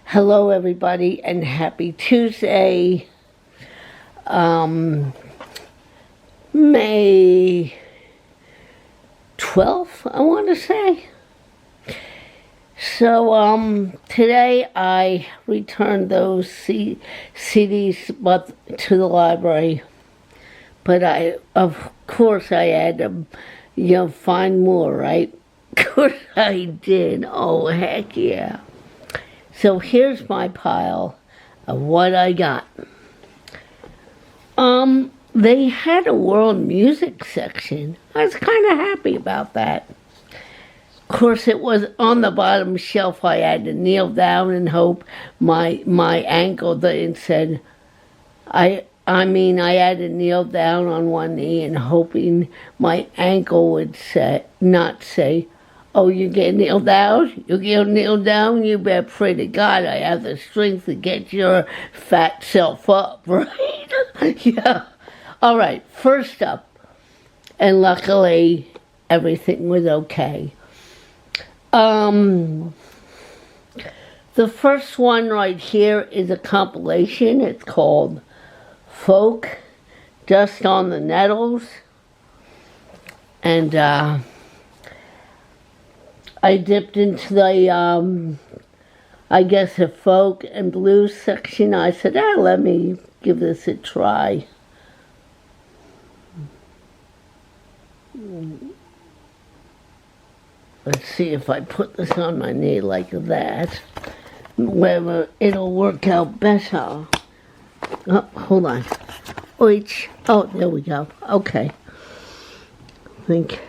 Hello, everybody, and happy Tuesday, um, May 12th, I want to say. So, today I returned those CDs to the library, but of course, I had to, find more, right? Of course I did. Oh, heck yeah. So here's my pile of what I got. They had a world music section. I was kind of happy about that. Of course, it was on the bottom shelf. I had to kneel down and hope my ankle didn't said. I had to kneel down on one knee and hoping my ankle would not say, "Oh, you get kneel down? You get kneel down? You better pray to God I have the strength to get your fat self up," right? Yeah. All right, first up, and luckily everything was okay. The first one right here is a compilation. It's called Folk, Dust on the Nettles. And I dipped into the, I guess, the folk and blues section. I said, let me give this a try. Let's see if I put this on my knee like that, whether it'll work out better. Oh, hold on. Oich. Oh, there we go. Okay. I think.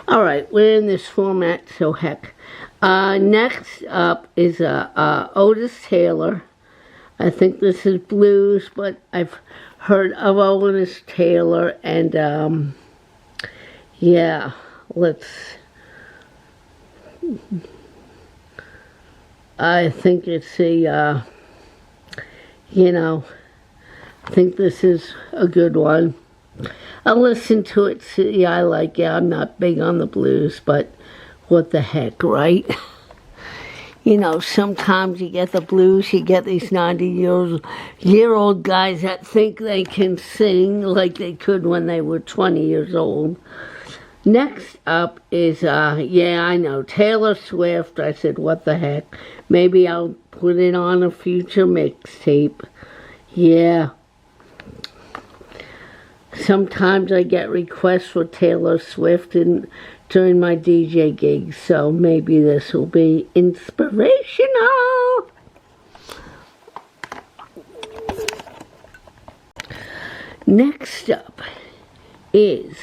All right, we're in this format, so heck. Next up is Otis Taylor. I think this is blues, but I've heard of Otis Taylor, and yeah, I think it's I think this is a good one. I'll listen to it, see, I like it. I'm not big on the blues, but what the heck, right? Sometimes you get the blues, you get these 90-year-old guys that think they can sing like they could when they were 20 years old. Next up is, I know, Taylor Swift. I said, what the heck? Maybe I'll put it on a future mixtape. Yeah. Sometimes I get requests for Taylor Swift during my DJ gigs, so maybe this will be inspirational. Next up is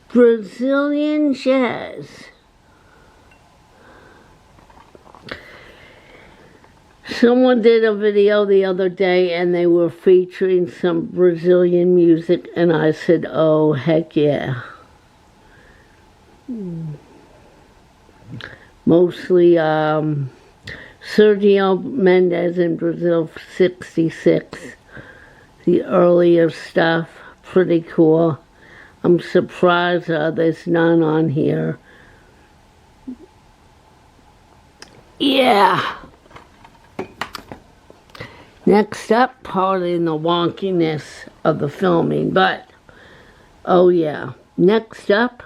Brazilian jazz. Someone did a video the other day and they were featuring some Brazilian music, and I said, oh, heck yeah. Mostly Sergio Mendes in Brazil, 66. The earlier stuff, pretty cool. I'm surprised there's none on here. Yeah. Next up, pardon the wonkiness of the filming, but, oh yeah. Next up,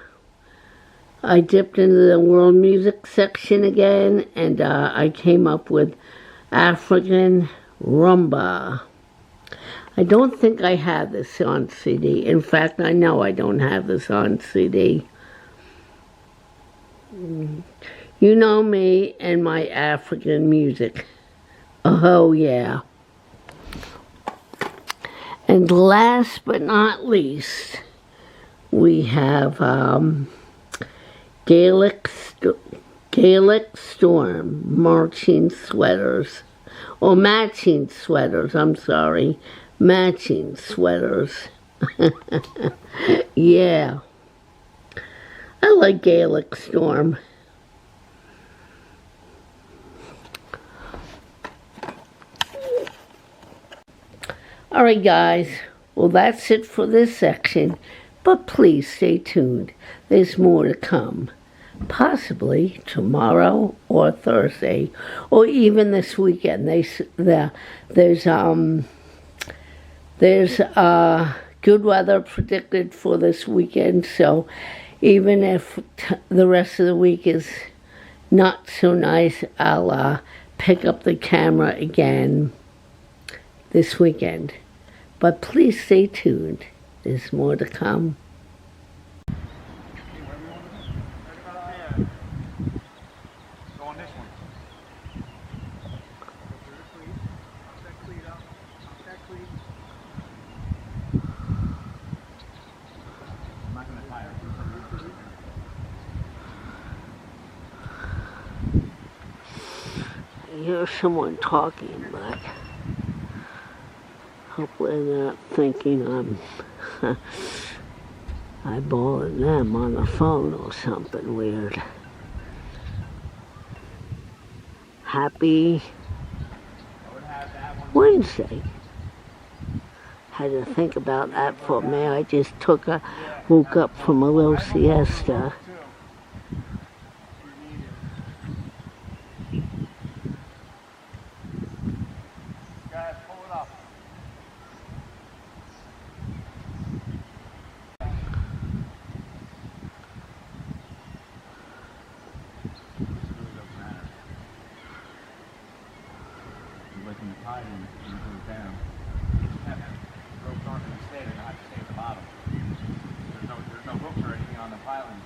I dipped into the world music section again, and I came up with African Rumba. I don't think I have this on CD. In fact, I know I don't have this on CD. You know me and my African music. Oh yeah. And last but not least, we have Gaelic Storm marching sweaters. Or matching sweaters, I'm sorry. Matching sweaters. Yeah. I like Gaelic Storm. Alright guys, well that's it for this section, but please stay tuned. There's more to come. Possibly tomorrow or Thursday, or even this weekend. There's good weather predicted for this weekend, so even if the rest of the week is not so nice, I'll pick up the camera again this weekend. But please stay tuned. There's more to come. I hear someone talking, but hopefully they're not thinking I'm eyeballing them on the phone or something weird. Happy Wednesday. Had to think about that for a minute. I just woke up from a little siesta. Letting the tide in and goes down. Ropes aren't going to stay, they'll have to stay at the bottom. There's no hooks or anything on the pilings.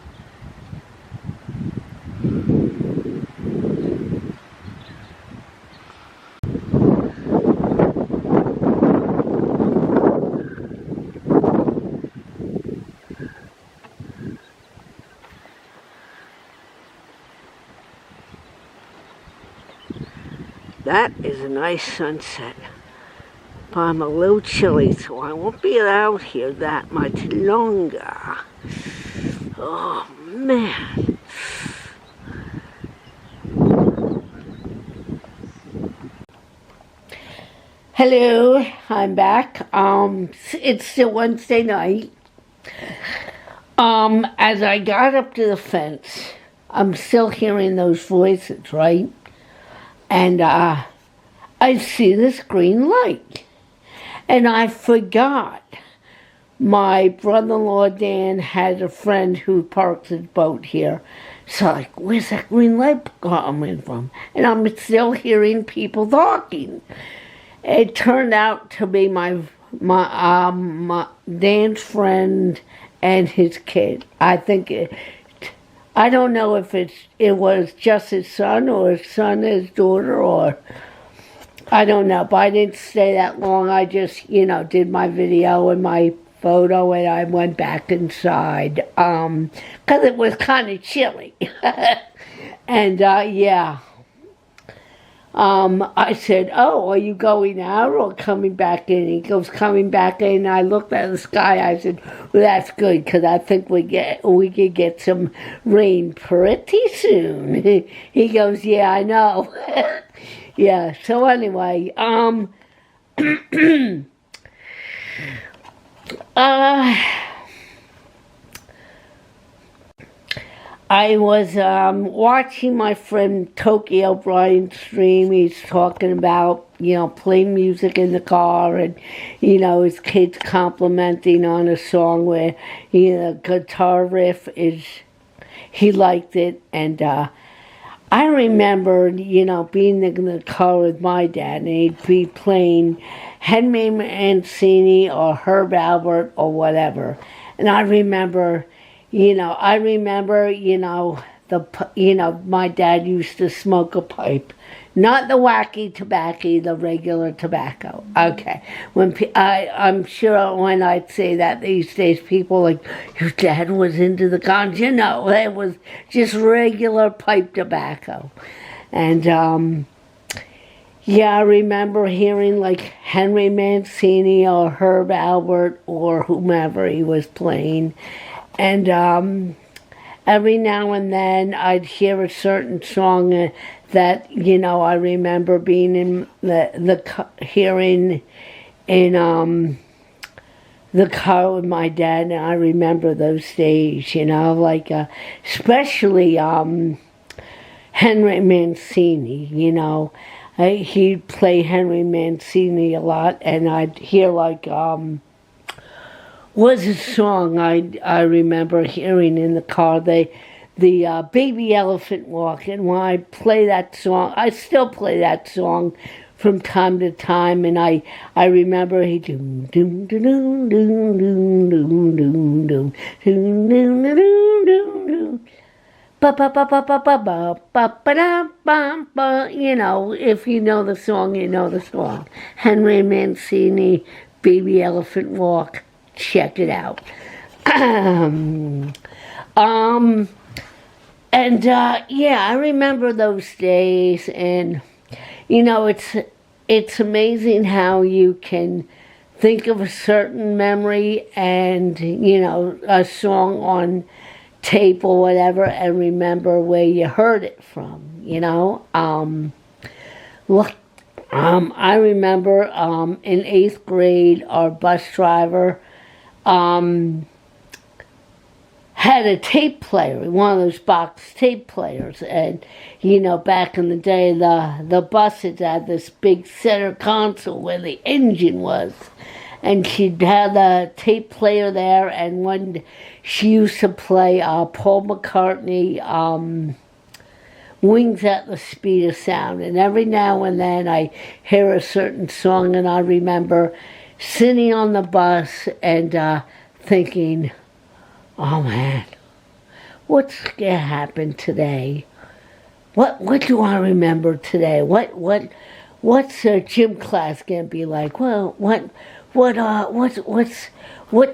That is a nice sunset, but I'm a little chilly, so I won't be out here that much longer. Oh, man. Hello, I'm back. It's still Wednesday night. As I got up to the fence, I'm still hearing those voices, right? And I see this green light. And I forgot. My brother-in-law Dan had a friend who parks his boat here. So like, where's that green light coming from? And I'm still hearing people talking. It turned out to be my Dan's friend and his kid. I don't know if it was just his son or his son, his daughter, or I don't know. But I didn't stay that long. I just, did my video and my photo, and I went back inside because it was kind of chilly. And yeah. I said, "Oh, are you going out or coming back in?" He goes, "Coming back in." I looked at the sky. I said, "Well, that's good because I think we could get some rain pretty soon." He goes, "Yeah, I know." Yeah. So anyway, I was watching my friend Tokyo Brian stream. He's talking about, playing music in the car and, his kids complimenting on a song where, the guitar riff he liked it. And I remember, being in the car with my dad and he'd be playing Henry Mancini or Herb Albert or whatever. And I remember... my dad used to smoke a pipe Not the wacky tobacco, the regular tobacco. Okay. I'm sure when I'd say that these days, people like, your dad was into the ganja? No, it was just regular pipe tobacco. And, yeah, I remember hearing like Henry Mancini or Herb Alpert or whomever he was playing. And, every now and then I'd hear a certain song that, I remember being in hearing in the car with my dad, and I remember those days, like especially Henry Mancini, he'd play Henry Mancini a lot, and I'd hear like was a song I remember hearing in the car, the Baby Elephant Walk. And when I play that song, I still play that song from time to time, and I remember he doom doom doom doom doom doom doom doom doom doom doom doom doom ba ba ba ba ba ba ba ba ba da ba ba. If you know the song, you know the song. Henry Mancini, Baby Elephant Walk. Check it out. I remember those days, and it's amazing how you can think of a certain memory and a song on tape or whatever, and remember where you heard it from. I remember in 8th grade, our bus driver had a tape player, one of those box tape players, and back in the day, the buses had this big center console where the engine was, and she'd had a tape player there, and when she used to play Paul McCartney, Wings at the Speed of Sound, and every now and then I hear a certain song, and I remember sitting on the bus and thinking, oh man, what's gonna happen today? What do I remember today? What's gym class gonna be like? Well, what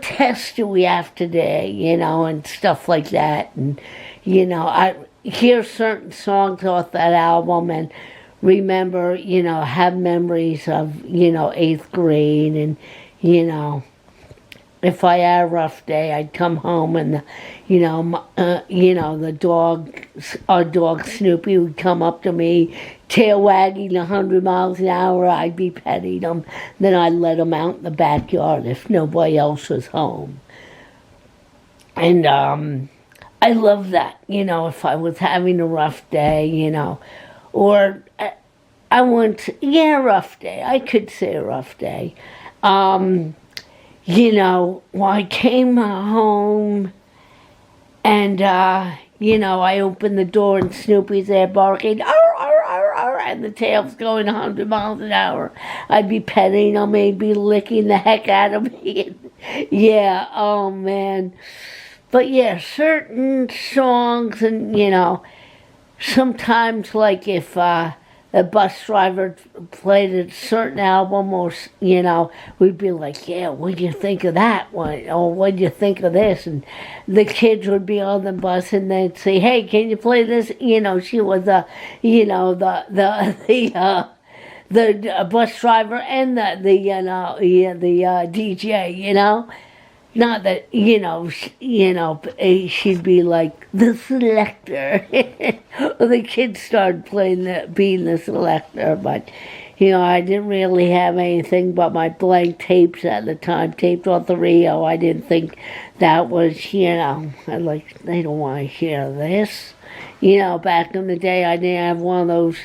test do we have today? And stuff like that. And I hear certain songs off that album and remember, have memories of 8th grade, and if I had a rough day, I'd come home and our dog Snoopy would come up to me, tail wagging 100 miles an hour. I'd be petting him. Then I'd let him out in the backyard if nobody else was home. And I love that, if I was having a rough day, or I wouldn't, rough day. I could say a rough day. I came home and, I opened the door and Snoopy's there barking, arr, arr, arr, arr, and the tail's going 100 miles an hour. I'd be petting him, he'd be licking the heck out of me. Yeah, oh man. But yeah, certain songs and, sometimes like if a bus driver played a certain album or, we'd be like, yeah, what'd you think of that one? Or what'd you think of this? And the kids would be on the bus and they'd say, hey, can you play this? She was the bus driver and the DJ, Not that, she'd be like, the selector. Well, the kids started being the selector, but, I didn't really have anything but my blank tapes at the time, taped off the Rio. I didn't think that was, I like, they don't want to hear this. Back in the day, I didn't have one of those,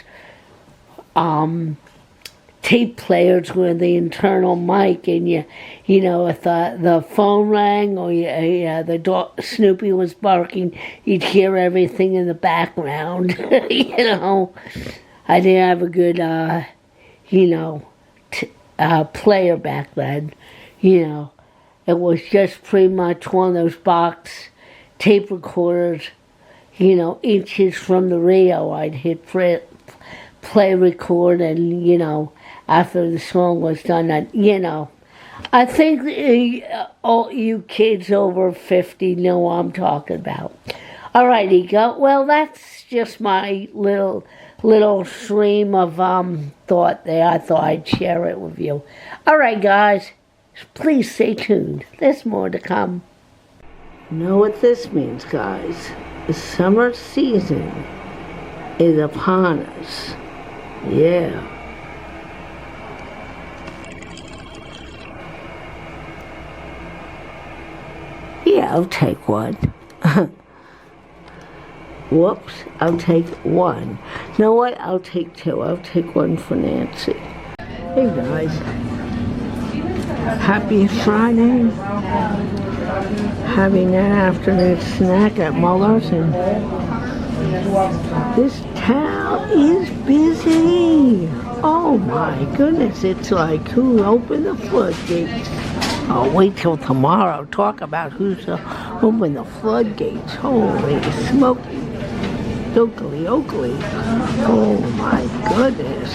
tape players with the internal mic, and if the phone rang or the dog Snoopy was barking, you'd hear everything in the background. I didn't have a good player back then. It was just pretty much one of those box tape recorders, inches from the Rio. I'd hit play play record and, after the song was done, I think all you kids over 50 know what I'm talking about. All right, Ego. Well, that's just my little stream of thought there. I thought I'd share it with you. All right, guys. Please stay tuned. There's more to come. You know what this means, guys? The summer season is upon us. Yeah. Yeah, I'll take one. Whoops, I'll take one. You know what? I'll take two. I'll take one for Nancy. Hey guys. Happy Friday. Having an afternoon snack at Muller's, and this town is busy. Oh my goodness, it's like who opened the floodgates? I'll wait till tomorrow. Talk about who's opened the floodgates. Holy smoky. Oakley. Oh my goodness.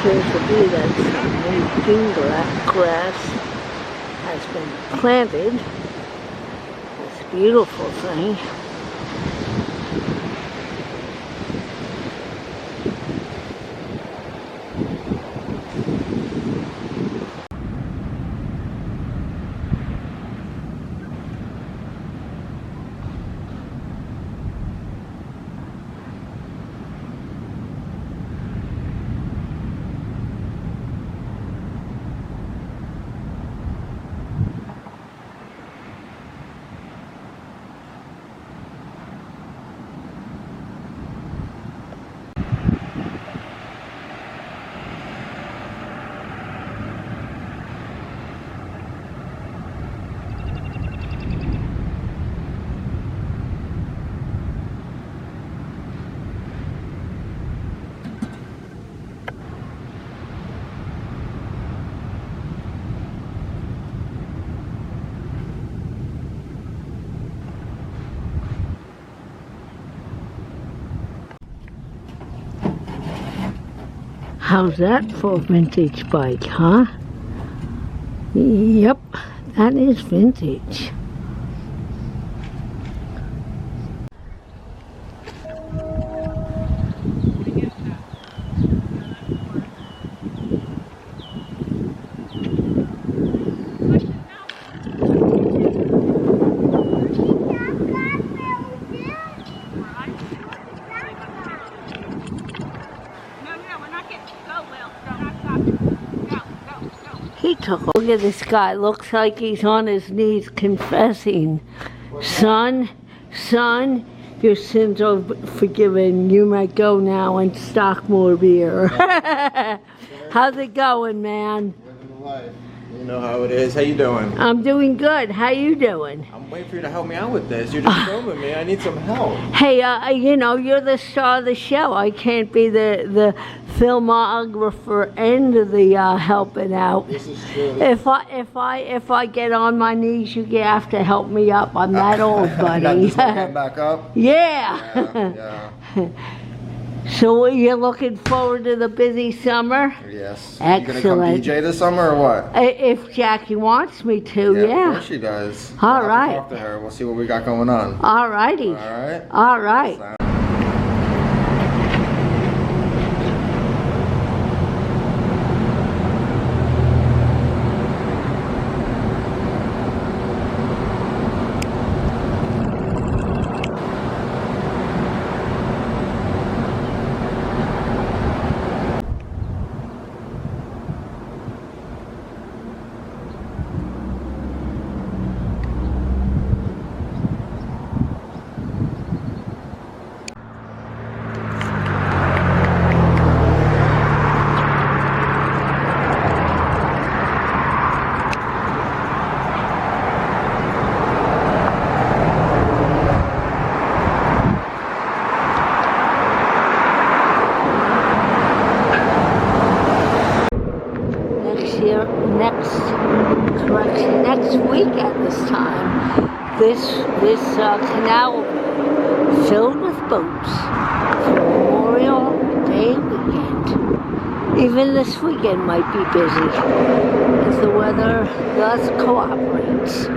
Appears to be that some new grass has been planted. This beautiful thing. How's that for a vintage bike, huh? Yep, that is vintage. He took a look at this guy. Looks like he's on his knees confessing. Son, your sins are forgiven. You might go now and stock more beer. How's it going, man? Living the life. You know how it is. How you doing? I'm doing good. How you doing? I'm waiting for you to help me out with this. You're just filming me. I need some help. Hey, you know, you're the star of the show. I can't be the filmographer and the helping out. This is true. If I get on my knees, you have to help me up. I'm that old, buddy. Got this one getting back up? Yeah. Yeah. So you're looking forward to the busy summer? Yes. Excellent. You gonna come DJ this summer or what? If Jackie wants me to, yeah. Of course she does. All I'll have to right. talk to her. We'll see what we got going on. All righty. All right. All right. Next week at this time, this canal will be filled with boats for Memorial Day weekend. Even this weekend might be busy if the weather thus cooperates.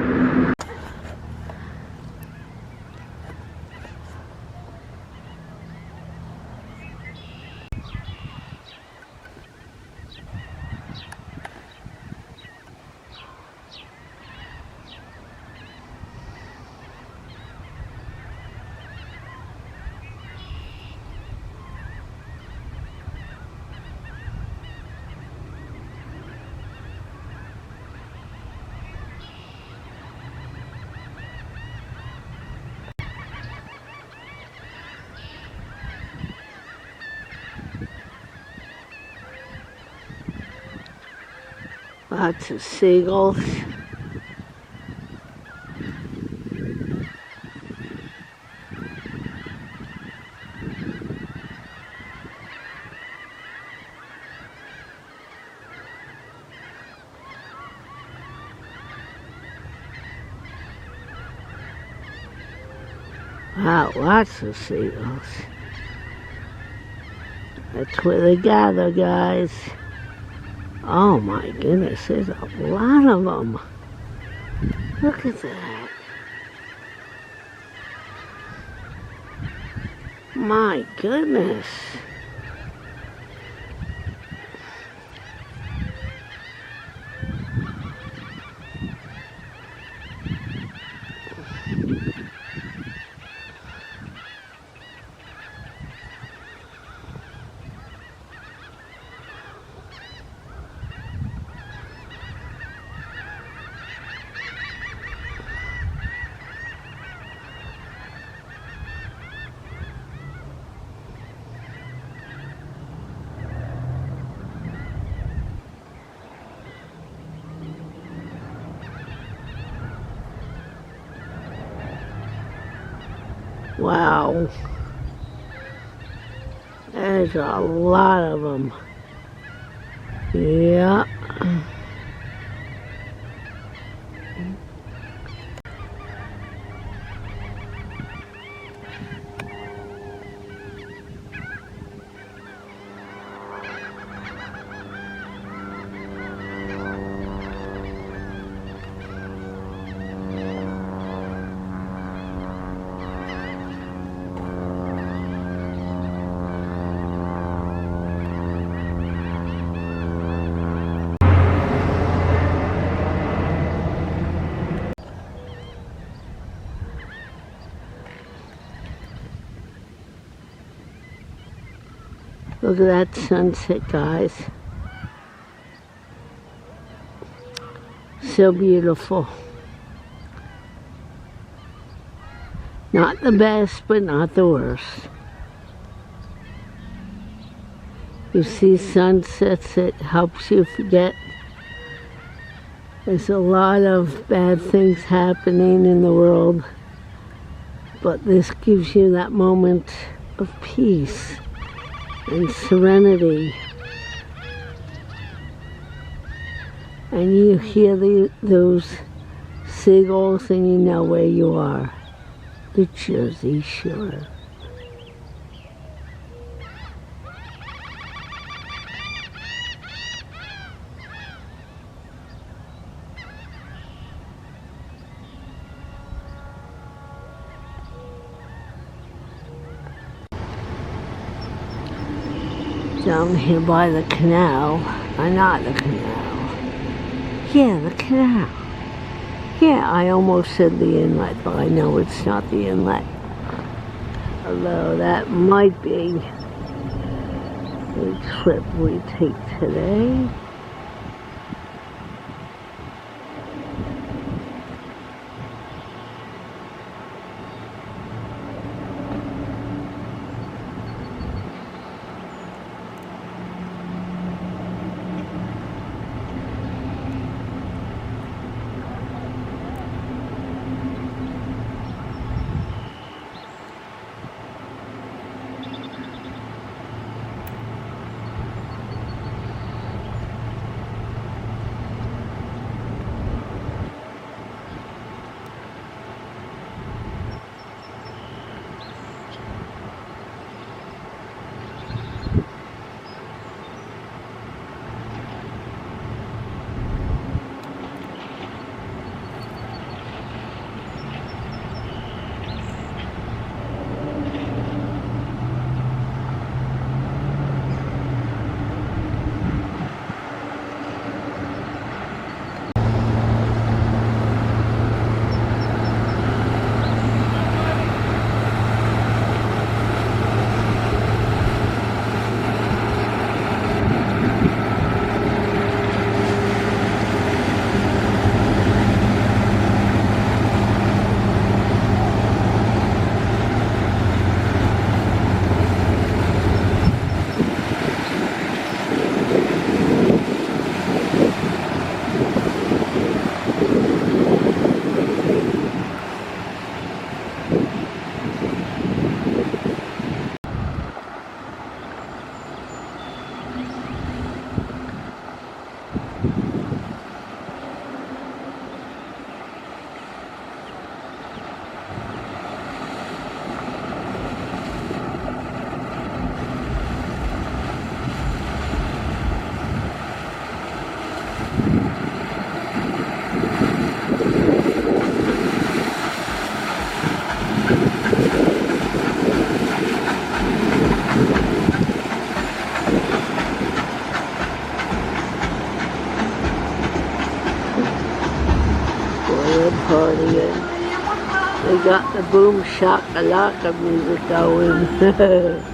Lots of seagulls. Wow, lots of seagulls. That's where they gather, guys. Oh my goodness, there's a lot of them. Look at that. My goodness. Wow. There's a lot of them. Yeah. Look at that sunset, guys. So beautiful. Not the best, but not the worst. You see sunsets, it helps you forget. There's a lot of bad things happening in the world, but this gives you that moment of peace and serenity. And you hear those seagulls and you know where you are. The Jersey Shore. Down here by the canal, not the canal. Yeah, the canal. Yeah, I almost said the inlet, but I know it's not the inlet. Although that might be the trip we take today. Partying. They got the boom shakalaka music going.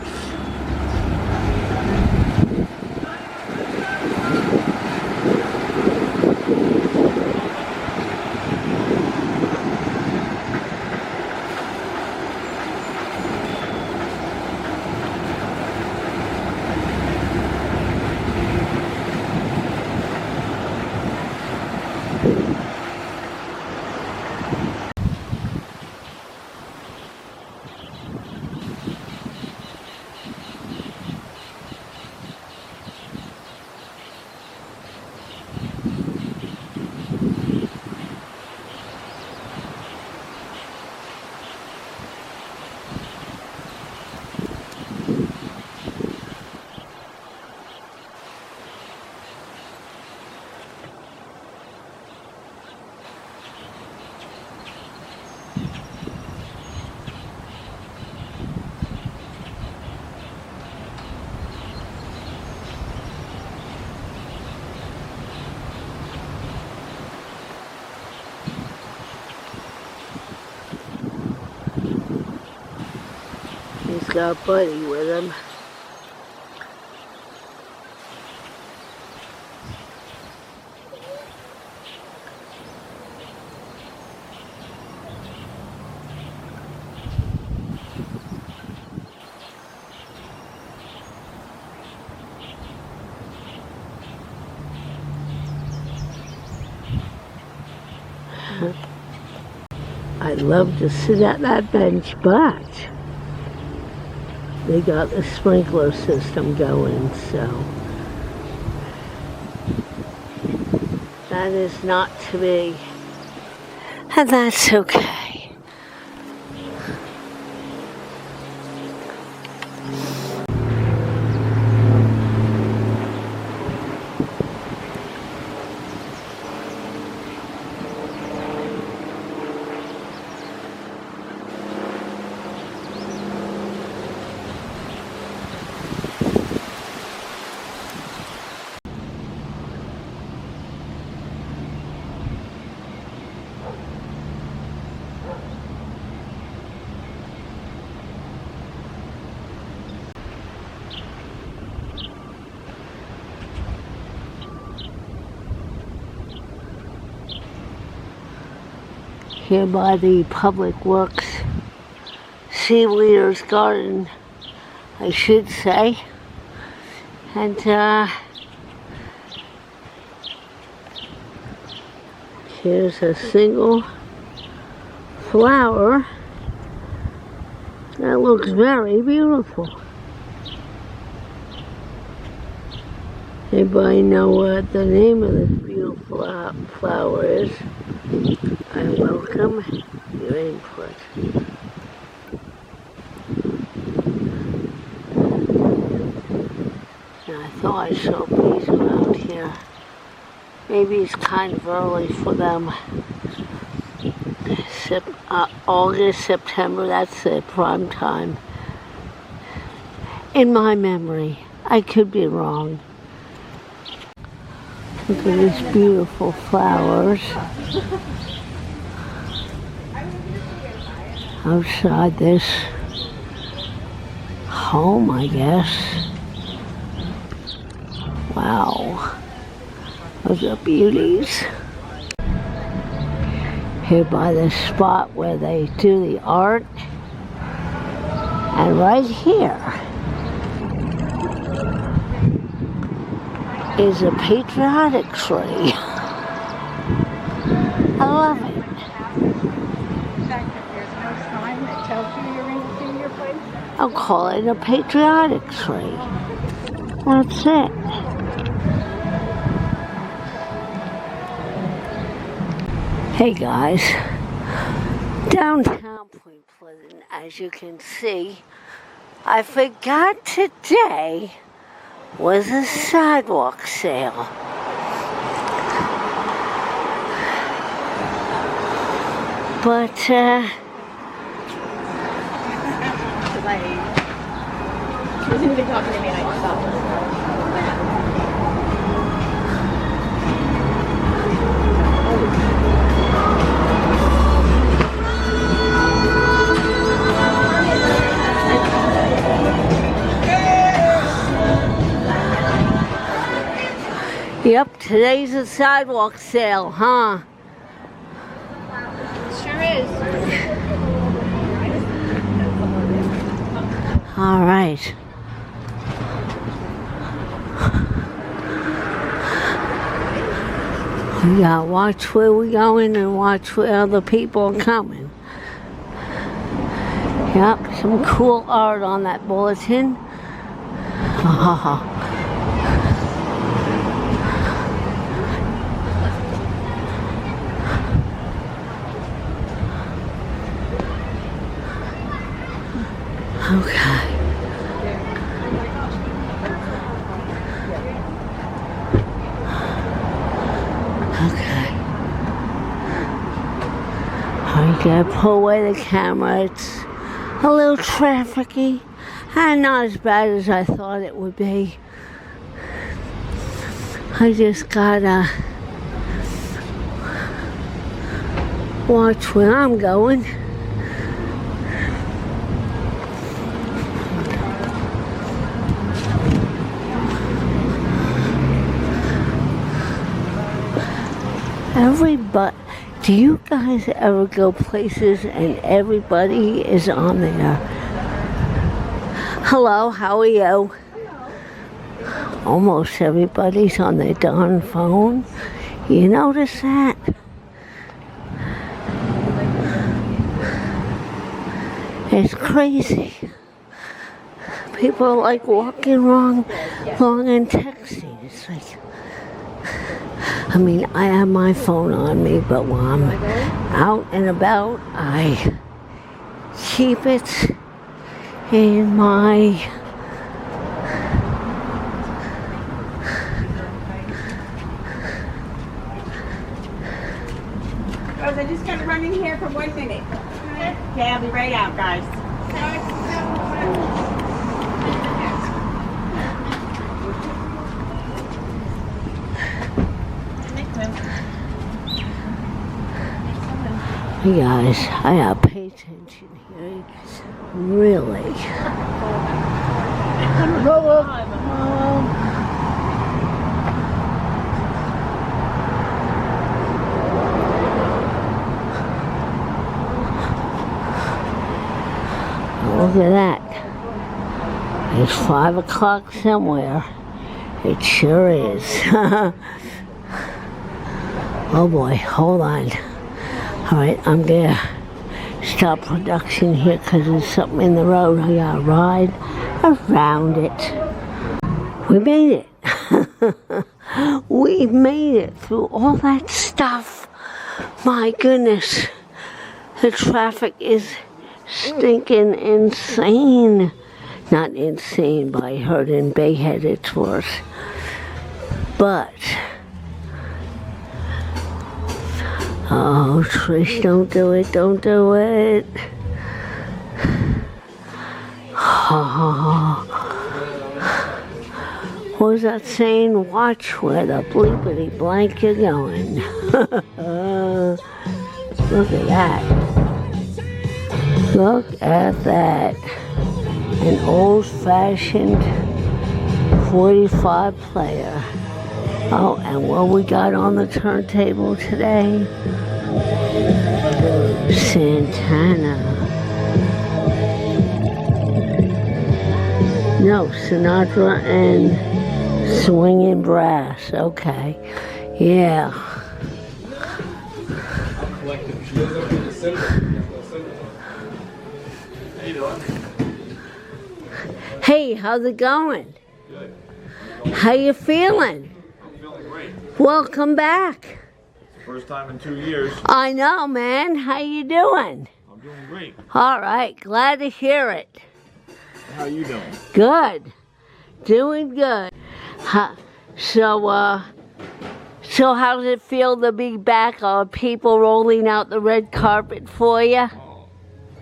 He's got a buddy with him. I'd love to sit at that bench, but they got the sprinkler system going, so that is not to be. And that's okay. Here by the Public Works Seaweeders Garden, I should say. And here's a single flower that looks very beautiful. Anybody know what the name of this beautiful flower is? I welcome your input. And I thought I saw bees around here. Maybe it's kind of early for them. August, September, that's the prime time. In my memory, I could be wrong. Look at these beautiful flowers. Outside this home, I guess. Wow, those are beauties. Here by the spot where they do the art, and right here is a patriotic tree. I love it. I'll call it a patriotic tree. That's it. Hey guys, downtown Point Pleasant, as you can see, I forgot today was a sidewalk sale. But She wasn't even talking to me and I just stopped her. Yep, today's a sidewalk sale, huh? Sure is. All right. We gotta watch where we're going and watch where other people are coming. Yep, some cool art on that bulletin. Okay. I gotta pull away the camera. It's a little trafficy and not as bad as I thought it would be. I just gotta watch where I'm going. Everybody, do you guys ever go places and everybody is on there? Hello, how are you? Almost everybody's on their darn phone. You notice that? It's crazy. People are like walking along and texting. It's like, I mean, I have my phone on me, but when I'm out and about, I keep it in my Rose, I just gotta run in here for 1 minute. Okay, I'll be right out, guys. Hey guys, I gotta pay attention here. It's really. Look at that. It's 5 o'clock somewhere. It sure is. Oh boy, hold on. Alright, I'm gonna stop production here because there's something in the road. I gotta ride around it. We made it. We made it through all that stuff. My goodness. The traffic is stinking insane. Not insane, but I heard in Bayhead it's worse. But, oh, Trish, don't do it, don't do it. What was that saying? Watch where the bleepity blank you're going. Look at that. Look at that. An old-fashioned 45 player. Oh, and what we got on the turntable today? Santana. No, Sinatra and swinging brass. Okay. Yeah. Hey, how's it going? Good. How you feeling? I'm feeling great. Welcome back. First time in 2 years. I know, man. How you doing? I'm doing great. All right, glad to hear it. How you doing? Good. Doing good. So how does it feel to be back? Are people rolling out the red carpet for you? Oh,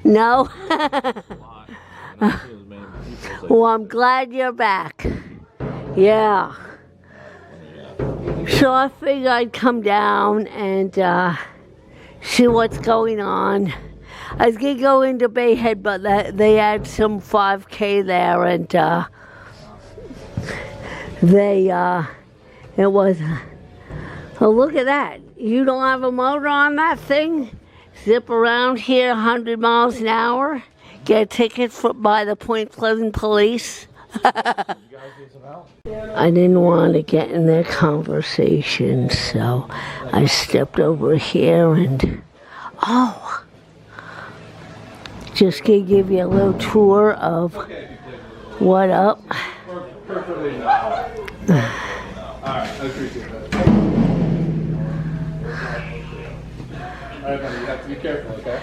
No? a lot. I don't see as many people as I Well, I'm glad you're back. Yeah. So I figured I'd come down and see what's going on. I was going to go into Bayhead, but they had some 5K there, and it was, oh, look at that. You don't have a motor on that thing? Zip around here 100 miles an hour? Get a ticket by the Point Pleasant police? I didn't want to get in their conversation, so I stepped over here and, oh, just gonna give you a little tour of what up. Perfectly not. Alright, I appreciate that. Alright, buddy, you have to be careful, okay?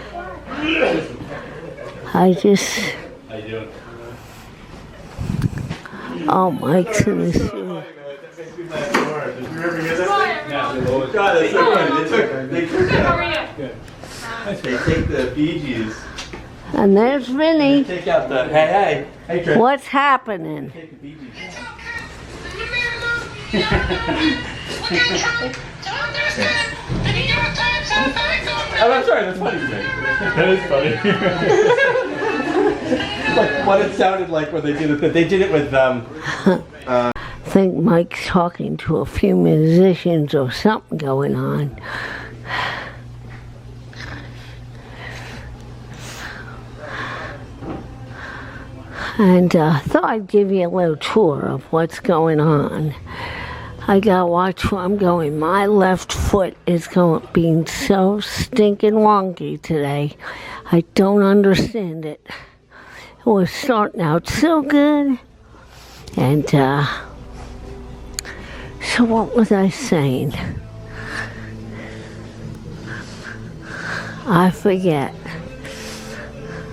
I just, How you doing? oh, Mike's in the suit. Did you ever hear that? No. God, that's so funny. They take the Fijis. And there's Vinny. Take out the, hey, Trish. What's happening? Take the Fijis. Oh, that's right. That's funny. That is funny. Like what it sounded like when they did it. But they did it with I think Mike's talking to a few musicians or something going on. And thought I'd give you a little tour of what's going on. I gotta watch where I'm going. My left foot is being so stinking wonky today. I don't understand it. It was starting out so good. And, so what was I saying? I forget.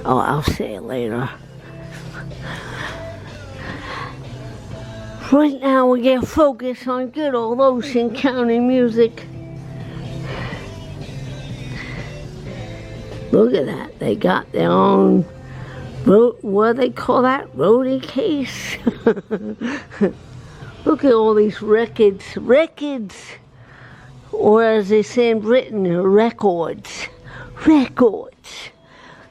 Oh, I'll say it later. Right now we get focused on good old Ocean County music. Look at that. They got their own, what do they call that? Roadie case? Look at all these records. Or as they say in Britain, records.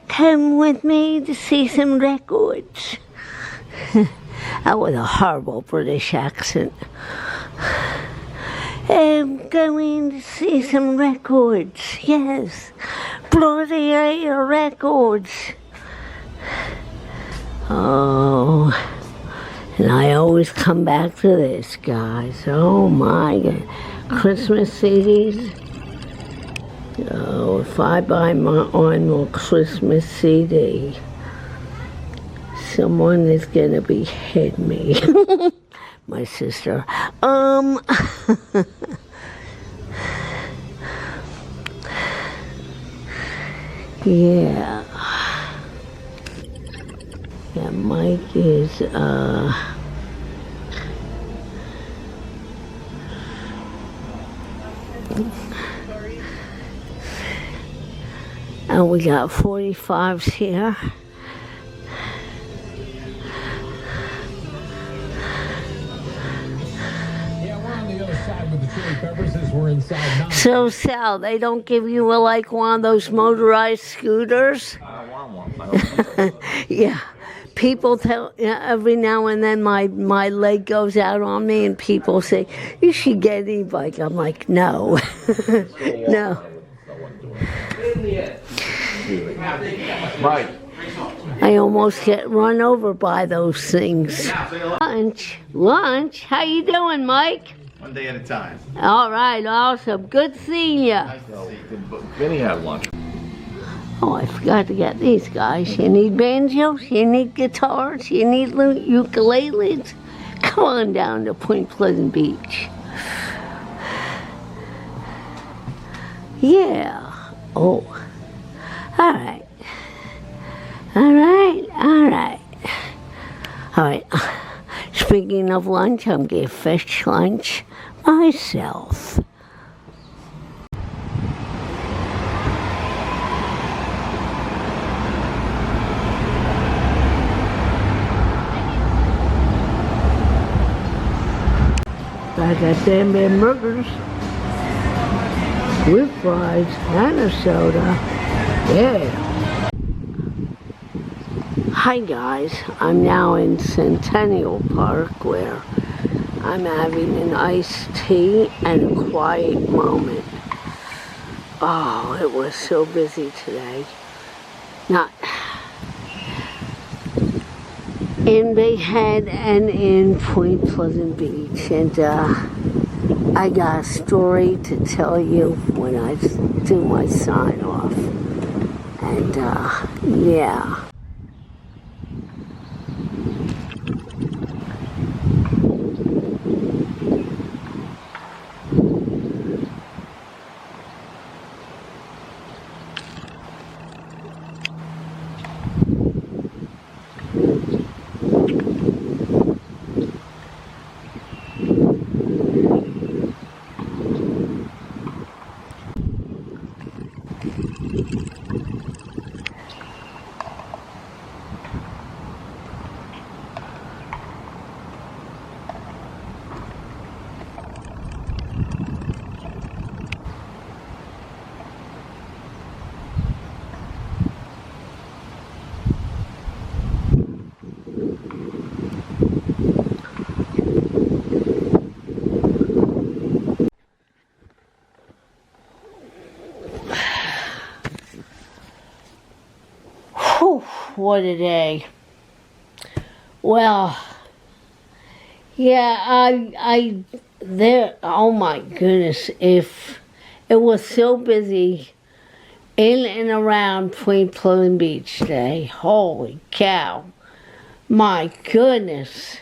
Come with me to see some records. That was a horrible British accent. I'm going to see some records. Yes, bloody records. Oh, and I always come back to this, guys. Oh my God, Christmas CDs. Oh, if I buy my own Christmas CD, someone is gonna behead me. My sister. Yeah. Yeah, Mike is, and we got 45s here. So, Sal, they don't give you like one of those motorized scooters? I don't want one. I don't want one. Yeah. People tell, every now and then my leg goes out on me and people say, you should get an e-bike. I'm like, no. No. Right. I almost get run over by those things. Lunch? How you doing, Mike? One day at a time. All right, awesome. Good seeing you. Nice to see you. Vinny had lunch. Oh, I forgot to get these guys. You need banjos, you need guitars, you need ukuleles. Come on down to Point Pleasant Beach. Yeah. Oh. All right. Speaking of lunch, I'm going to fetch lunch myself. I got them burgers with fries and a soda. Yeah. Hi guys, I'm now in Centennial Park where I'm having an iced tea and a quiet moment. Oh, it was so busy today. Not in Big Head and in Point Pleasant Beach, and I got a story to tell you when I do my sign off. And yeah. Whew, what a day. Well, yeah, I there, oh my goodness, if it was so busy in and around Point Pleasant Beach today, holy cow, my goodness.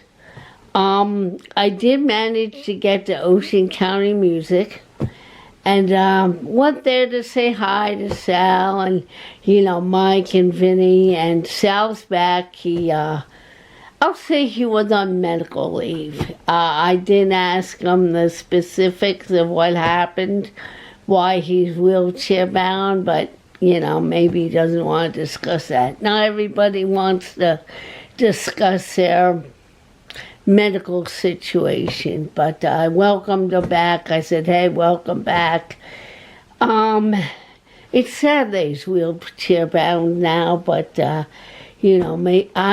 I did manage to get to Ocean County Music, and went there to say hi to Sal and, Mike and Vinny. And Sal's back. I'll say he was on medical leave. I didn't ask him the specifics of what happened, why he's wheelchair bound, but, maybe he doesn't want to discuss that. Not everybody wants to discuss their medical situation, but I welcomed her back. I said, hey, welcome back. It's sad that he's wheelchair bound now, but I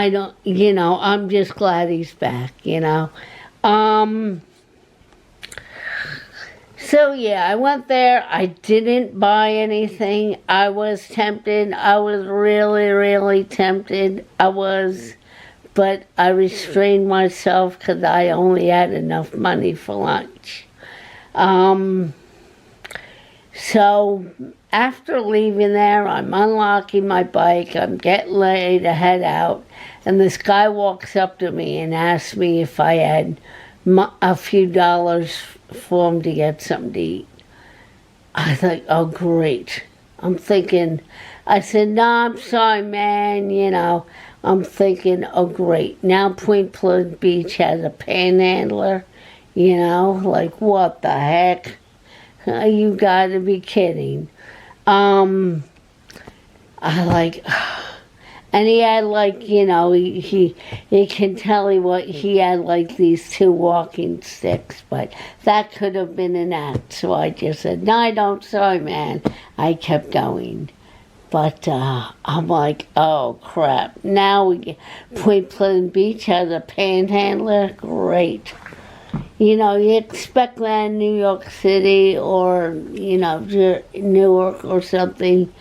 don't, I'm just glad he's back, So yeah, I went there. I didn't buy anything. I was tempted. I was really, really tempted. But I restrained myself because I only had enough money for lunch. So after leaving there, I'm unlocking my bike. I'm getting ready to head out. And this guy walks up to me and asks me if I had a few dollars for him to get something to eat. I thought, oh, great. I said, no, I'm sorry, man, I'm thinking, oh, great. Now Point Pleasant Beach has a panhandler, like, what the heck? You gotta be kidding. And he had you can tell he had like these 2 walking sticks, but that could have been an act. So I just said, no, I don't, sorry, man. I kept going. But I'm like, oh crap. Now Point Pleasant Beach has a panhandler, great. You expect that in New York City or, Newark or something,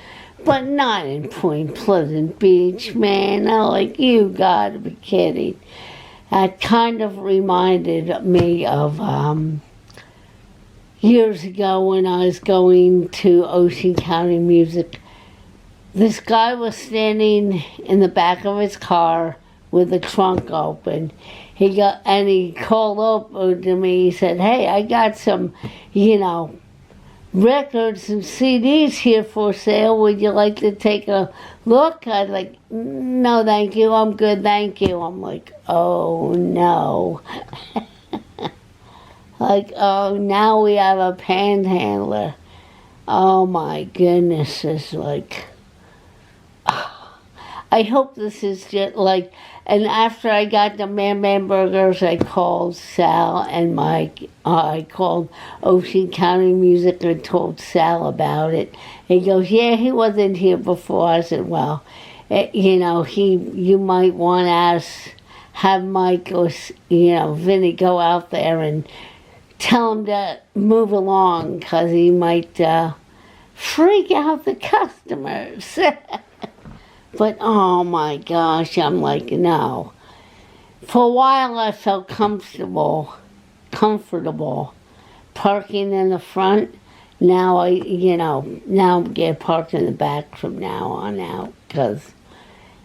but not in Point Pleasant Beach, man. I'm like, you gotta be kidding. That kind of reminded me of years ago when I was going to Ocean County Music. This guy was standing in the back of his car with the trunk open. He called over to me. He said, hey, I got some, records and CDs here for sale. Would you like to take a look? I was like, no, thank you. I'm good, thank you. I'm like, oh, no. Oh, now we have a panhandler. Oh, my goodness. It's like, I hope this is just and after I got the Man Burgers, I called Sal and Mike. I called Ocean County Music and told Sal about it. He goes, yeah, he wasn't here before. I said, well, you might want to have Mike or, Vinny go out there and tell him to move along because he might freak out the customers. But, oh my gosh, I'm like, no. For a while I felt comfortable parking in the front. Now now I'm getting parked in the back from now on out because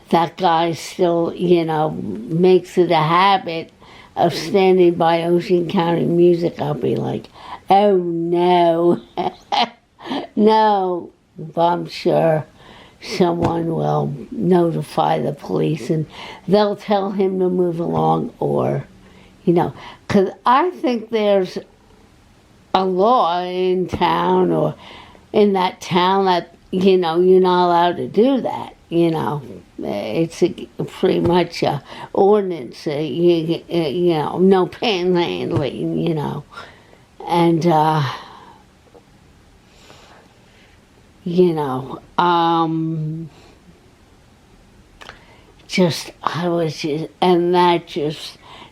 that guy still, makes it a habit of standing by Ocean County Music. I'll be like, oh no, no, but I'm sure someone will notify the police and they'll tell him to move along or, because I think there's a law in town or in that town that, you're not allowed to do that, It's pretty much a ordinance, no panhandling, and,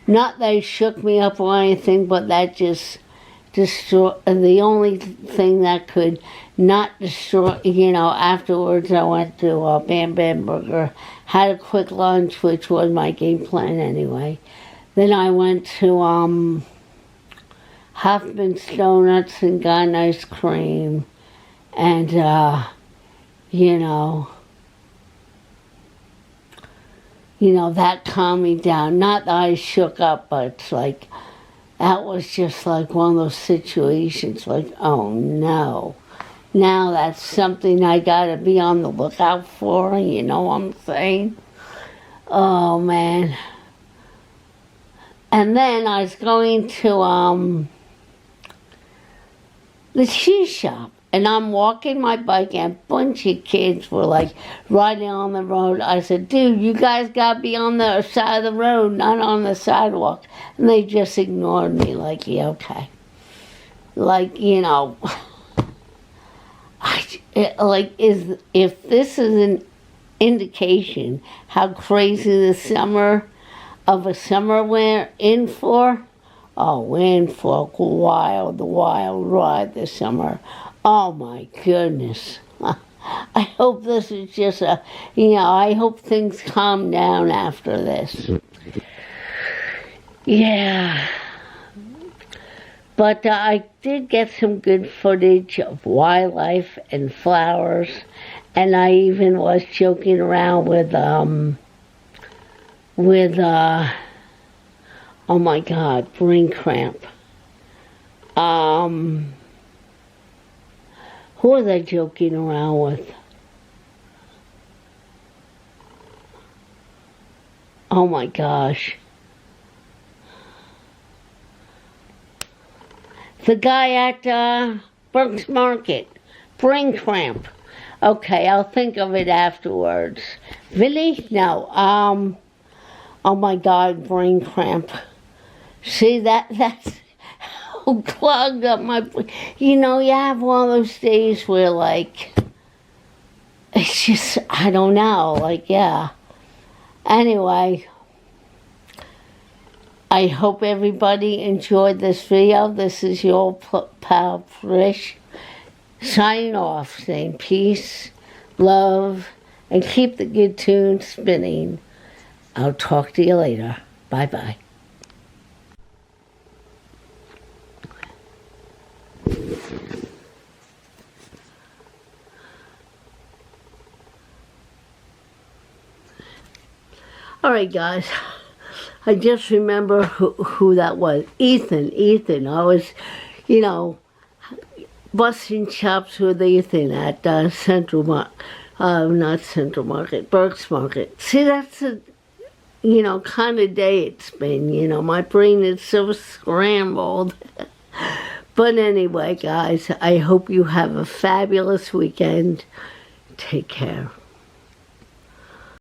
not that it shook me up or anything, but that just destroyed, the only thing that could not destroy, afterwards I went to Bam Bam Burger, had a quick lunch, which was my game plan anyway. Then I went to, Huffman's Donuts and got ice cream. And, you know, that calmed me down. Not that I shook up, but it's like, that was just like one of those situations, like, oh no. Now that's something I gotta be on the lookout for, you know what I'm saying? Oh man. And then I was going to the shoe shop, and I'm walking my bike, and a bunch of kids were like riding on the road. I said, dude, you guys gotta be on the side of the road, not on the sidewalk. And they just ignored me, like, yeah, okay. Like, you know, if this is an indication how crazy the summer we're in for, oh, we're in for a wild ride this summer. Oh my goodness. I hope this is just I hope things calm down after this. Yeah. But I did get some good footage of wildlife and flowers, and I even was joking around with oh my God, brain cramp. Who was I joking around with? Oh my gosh. The guy at Burke's Market. Brain cramp. Okay, I'll think of it afterwards. Really? No. Oh my God, brain cramp. See, that's how clogged up my... You know, you have one of those days where, like, it's just, I don't know, like, yeah. Anyway, I hope everybody enjoyed this video. This is your pal Trish signing off, saying peace, love, and keep the good tunes spinning. I'll talk to you later. Bye-bye. All right, guys. I just remember who that was. Ethan. I was, busting chops with Ethan at Burke's Market. See, that's the, kind of day it's been. My brain is so scrambled. But anyway, guys, I hope you have a fabulous weekend. Take care.